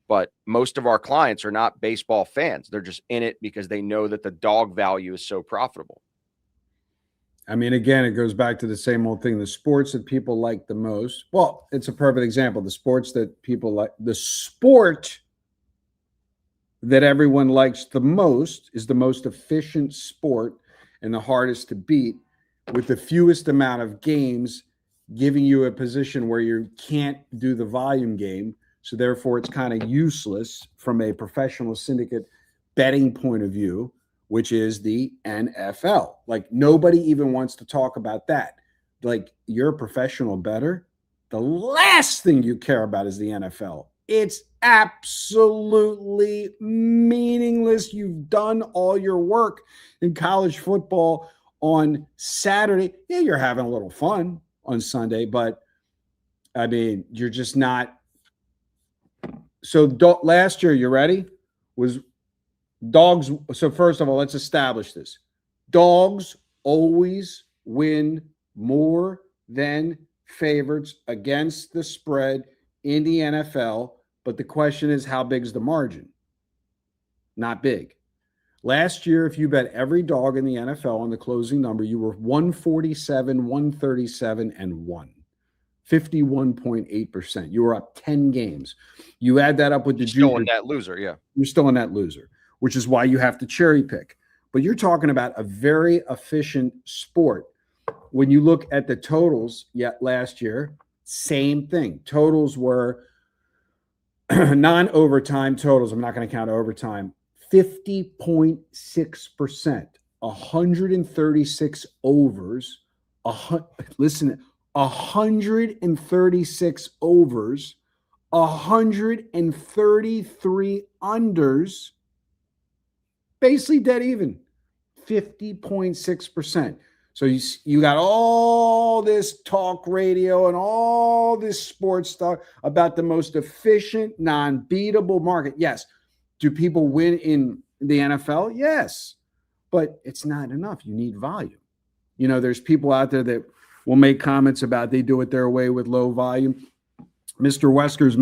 but most of our clients are not baseball fans. They're just in it because they know that the dog value is so profitable. I mean, again, it goes back to the same old thing. The sports that people like the most. Well, it's a perfect example. The sports that people like, the sport that everyone likes the most is the most efficient sport and the hardest to beat, with the fewest amount of games, giving you a position where you can't do the volume game. So therefore, it's kind of useless from a professional syndicate betting point of view, which is the NFL. Like, nobody even wants to talk about that. Like, you're a professional bettor, the last thing you care about is the NFL. It's absolutely meaningless. You've done all your work in college football on Saturday. Yeah, you're having a little fun on Sunday, but I mean, you're just not. So last year, you ready? Was dogs. So first of all, let's establish this. Dogs always win more than favorites against the spread in the NFL. But the question is, how big is the margin? Not big. Last year, if you bet every dog in the NFL on the closing number, you were 147, 137, and 1. 51.8%. You were up 10 games. You add that up with the still in that loser, yeah. You're still in that loser, which is why you have to cherry pick. But you're talking about a very efficient sport. When you look at the totals, last year, same thing. Totals were non-overtime totals. I'm not going to count overtime. 50.6%, 136 overs. Listen, 136 overs, 133 unders, basically dead even. 50.6%. So you got all this talk radio and all this sports stuff about the most efficient, non-beatable market. Yes. Do people win in the NFL? Yes. But it's not enough. You need volume. You know, there's people out there that will make comments about they do it their way with low volume. Mr. Weskers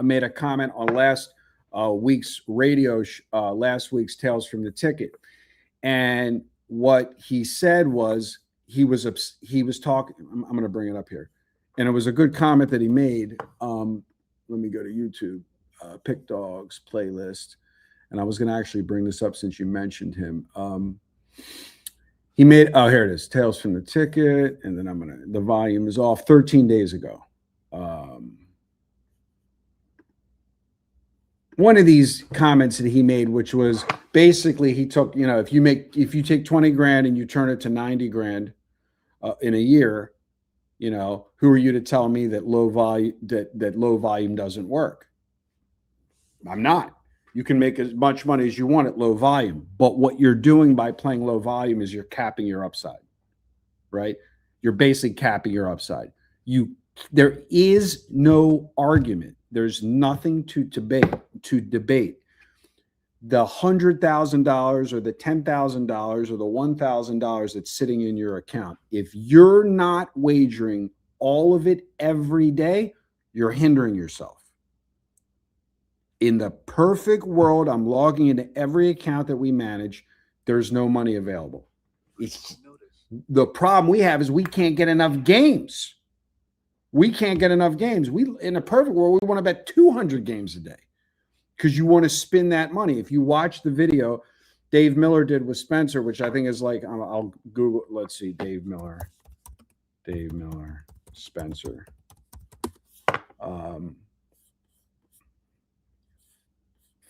made a comment on last week's last week's Tales from the Ticket. And what he said was he was talking. I'm going to bring it up here, and it was a good comment that he made. Let me go to YouTube, PickDawgz playlist, and I was going to actually bring this up since you mentioned him. He made here it is, Tales from the Ticket, and then the volume is off 13 days ago. One of these comments that he made, which was basically he took, if you take 20 grand and you turn it to 90 grand in a year, who are you to tell me that low volume doesn't work? I'm not. You can make as much money as you want at low volume, but what you're doing by playing low volume is you're capping your upside, right? You're basically capping your upside. There is no argument. There's nothing to debate. The $100,000 or the $10,000 or the $1,000 that's sitting in your account, if you're not wagering all of it every day, you're hindering yourself. In the perfect world, I'm logging into every account that we manage. There's no money available. The problem we have is we can't get enough games. We can't get enough games. In a perfect world, we want to bet 200 games a day because you want to spin that money. If you watch the video Dave Miller did with Spencer, which I think is like, I'll Google, let's see, Dave Miller, Spencer.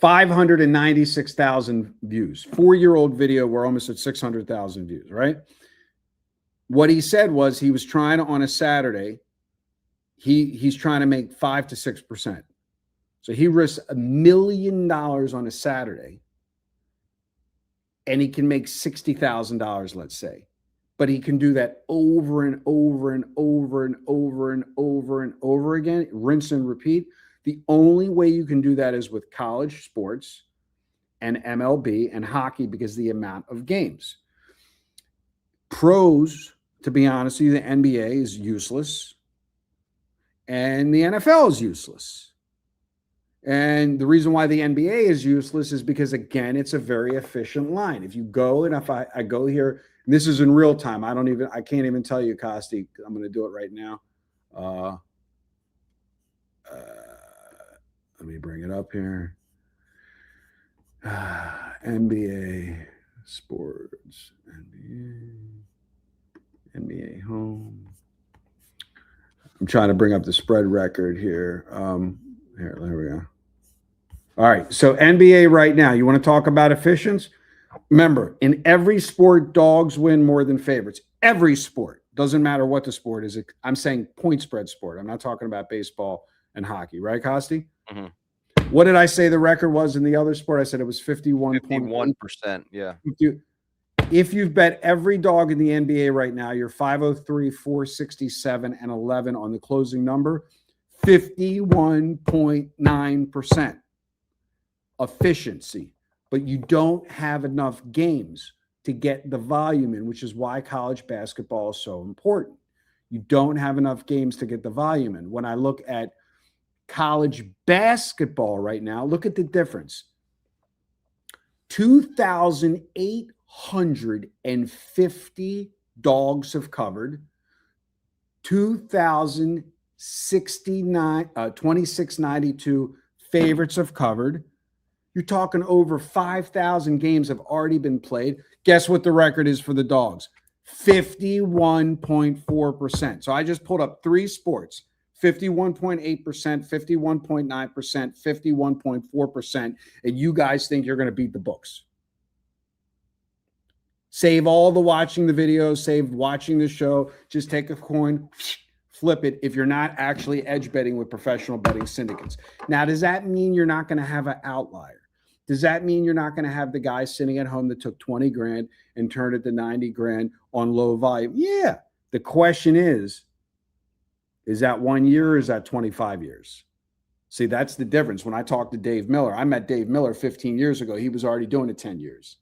596,000 views. 4-year-old video. We're almost at 600,000 views, right? What he said was he was trying on a Saturday. He's trying to make 5 to 6%. So he risks $1 million on a Saturday, and he can make $60,000, let's say. But he can do that over and over and over and over and over and over again, rinse and repeat. The only way you can do that is with college sports and MLB and hockey because of the amount of games. Pros, to be honest with you, the NBA is useless and the NFL is useless. And the reason why the NBA is useless is because, again, it's a very efficient line. If you go, and if I go here, and this is in real time. I can't even tell you, Costi. I'm going to do it right now. Let me bring it up here. NBA sports, NBA home. I'm trying to bring up the spread record here. There we go. All right, so NBA right now. You want to talk about efficiency? Remember, in every sport, dogs win more than favorites. Every sport. Doesn't matter what the sport is. I'm saying point spread sport. I'm not talking about baseball and hockey, right, Costi? Mm-hmm. What did I say the record was in the other sport? I said it was 51%. Yeah. If you've bet every dog in the NBA right now, you're 503, 467, and 11 on the closing number. 51.9% efficiency. But you don't have enough games to get the volume in, which is why college basketball is so important. You don't have enough games to get the volume in. When I look at college basketball right now, look at the difference. 2,850 dogs have covered. 2,692 favorites have covered. You're talking over 5,000 games have already been played. Guess what the record is for the dogs? 51.4%. So I just pulled up three sports. 51.8%, 51.9%, 51.4%, and you guys think you're going to beat the books. Save all the watching the videos, save watching the show. Just take a coin, flip it if you're not actually edge betting with professional betting syndicates. Now, does that mean you're not going to have an outlier? Does that mean you're not going to have the guy sitting at home that took 20 grand and turned it to 90 grand on low volume? Yeah. The question is that 1 year or is that 25 years? See, that's the difference. When I talked to Dave Miller, I met Dave Miller 15 years ago. He was already doing it 10 years.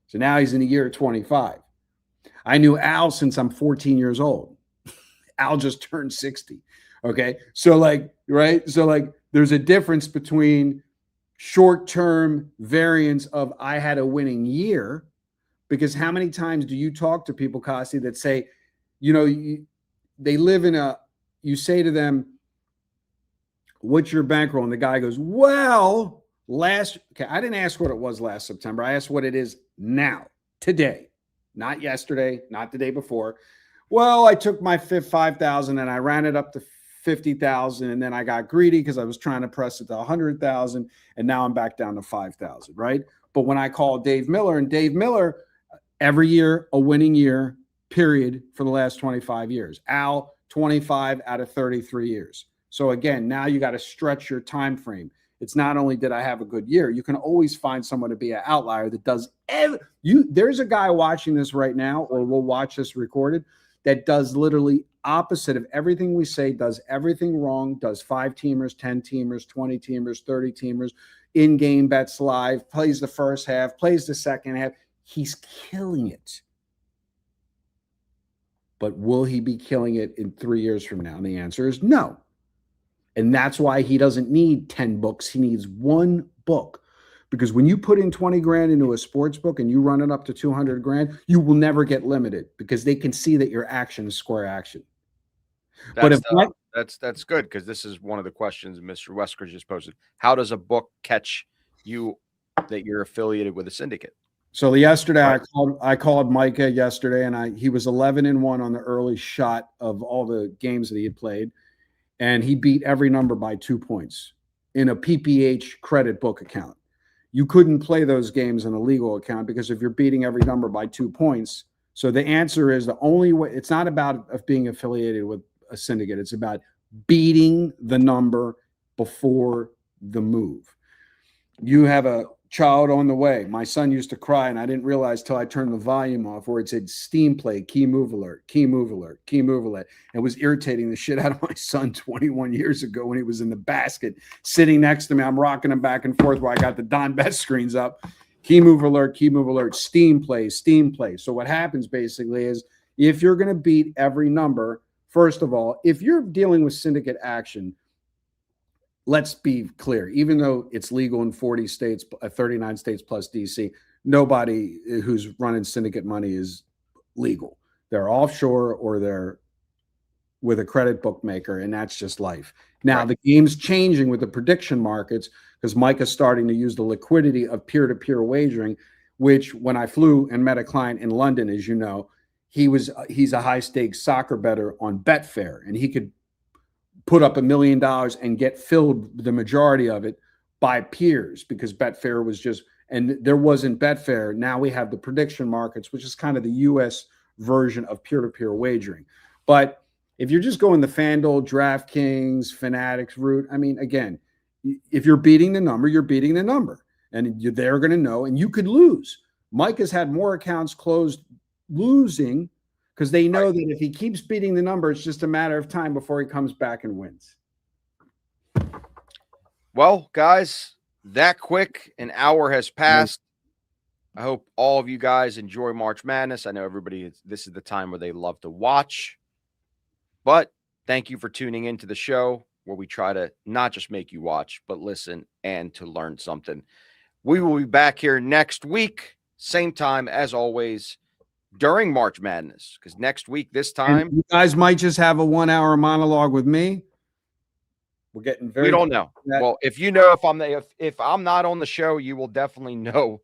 So now he's in the year 25. I knew Al since I'm 14 years old. Al just turned 60. Okay. So right. So there's a difference between short-term variance of I had a winning year, because how many times do you talk to people, Costi, that say, they live in you say to them, what's your bankroll? And the guy goes, well, I didn't ask what it was last September. I asked what it is now, today, not yesterday, not the day before. Well, I took my 5,000 and I ran it up to 50,000. And then I got greedy because I was trying to press it to 100,000. And now I'm back down to 5,000, right? But when I call Dave Miller, and Dave Miller, every year, a winning year, period, for the last 25 years. Al, 25 out of 33 years. So again, now you got to stretch your time frame. It's not only did I have a good year, you can always find someone to be an outlier that does there's a guy watching this right now, or we'll watch this recorded, that does literally opposite of everything we say, does everything wrong, does 5-teamers, 10-teamers, 20-teamers, 30-teamers, in-game bets live, plays the first half, plays the second half. He's killing it. But will he be killing it in 3 years from now? And the answer is no. And that's why he doesn't need 10 books. He needs one book. Because when you put in 20 grand into a sports book and you run it up to 200 grand, you will never get limited because they can see that your action is square action. That's good, because this is one of the questions Mr. Wesker just posted. How does a book catch you that you're affiliated with a syndicate? So yesterday, right. I called Micah yesterday, and he was 11-1 on the early shot of all the games that he had played, and he beat every number by 2 points in a PPH credit book account. You couldn't play those games in a legal account because if you're beating every number by 2 points. So the answer is the only way. It's not about being affiliated with a syndicate. It's about beating the number before the move. You have a child on the way. My son used to cry, and I didn't realize till I turned the volume off where it said steam play, key move alert, key move alert, key move alert. It was irritating the shit out of my son 21 years ago when he was in the basket sitting next to me. I'm rocking him back and forth while I got the Don Best screens up. Key move alert, steam play, steam play. So what happens basically is if you're going to beat every number, first of all, if you're dealing with syndicate action, let's be clear, even though it's legal in 40 states, 39 states plus DC, nobody who's running syndicate money is legal. They're offshore or they're with a credit bookmaker, and that's just life. Now, the game's changing with the prediction markets because Mike is starting to use the liquidity of peer-to-peer wagering, which when I flew and met a client in London, as you know, he's a high-stakes soccer bettor on Betfair, and he could put up $1 million and get filled the majority of it by peers because Betfair was just, and there wasn't Betfair. Now we have the prediction markets, which is kind of the US version of peer-to-peer wagering. But if you're just going the FanDuel, DraftKings, Fanatics route, I mean, again, if you're beating the number, you're beating the number. And they're going to know, and you could lose. Mike has had more accounts closed losing because they know that if he keeps beating the number, it's just a matter of time before he comes back and wins. Well, guys, that quick, an hour has passed. I hope all of you guys enjoy March Madness. I know everybody, this is the time where they love to watch. But thank you for tuning into the show where we try to not just make you watch, but listen and to learn something. We will be back here next week, same time as always, during March Madness. Because next week, this time, and you guys might just have a 1 hour monologue with me. We're getting very. We don't know. Well, if you know if I'm not on the show, you will definitely know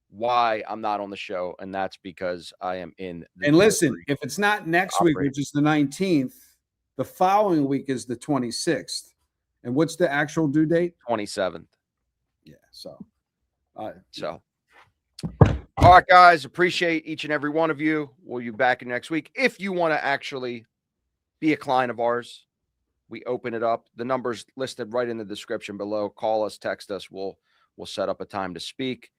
why I'm not on the show, and that's because I am in. And listen, if it's not next week, which is the 19th, the following week is the 26th. And what's the actual due date? 27th. Yeah. So. All right, guys, appreciate each and every one of you. We'll be back next week. If you want to actually be a client of ours, we open it up. The number's listed right in the description below. Call us, text us. We'll set up a time to speak.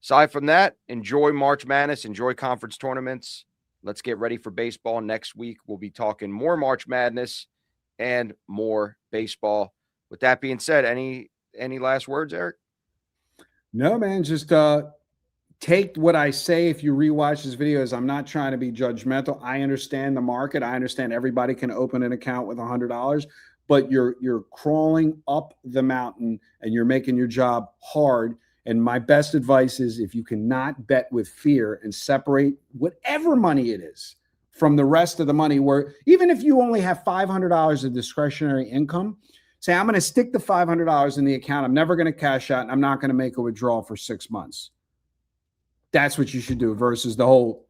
Aside from that, enjoy March Madness, enjoy conference tournaments. Let's get ready for baseball. Next week, we'll be talking more March Madness and more baseball. With that being said, any last words, Eric? No, man, just take what I say. If you rewatch this video, I'm not trying to be judgmental. I understand the market. I understand everybody can open an account with $100, but you're crawling up the mountain and you're making your job hard. And my best advice is if you cannot bet with fear and separate whatever money it is from the rest of the money, where even if you only have $500 of discretionary income, say, I'm going to stick the $500 in the account. I'm never going to cash out, and I'm not going to make a withdrawal for 6 months. That's what you should do versus the whole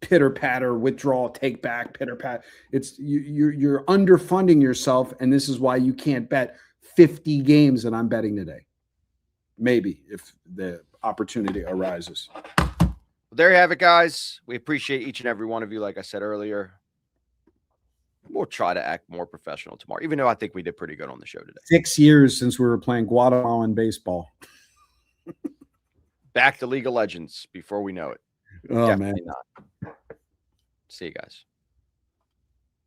pitter-patter, withdrawal, take back, pitter-patter. It's you're underfunding yourself, and this is why you can't bet 50 games that I'm betting today. Maybe if the opportunity arises. Well, there you have it, guys. We appreciate each and every one of you. Like I said earlier, we'll try to act more professional tomorrow, even though I think we did pretty good on the show today. 6 years since we were playing Guatemalan baseball. Back to League of Legends before we know it. Oh, Definitely man. not. See you guys.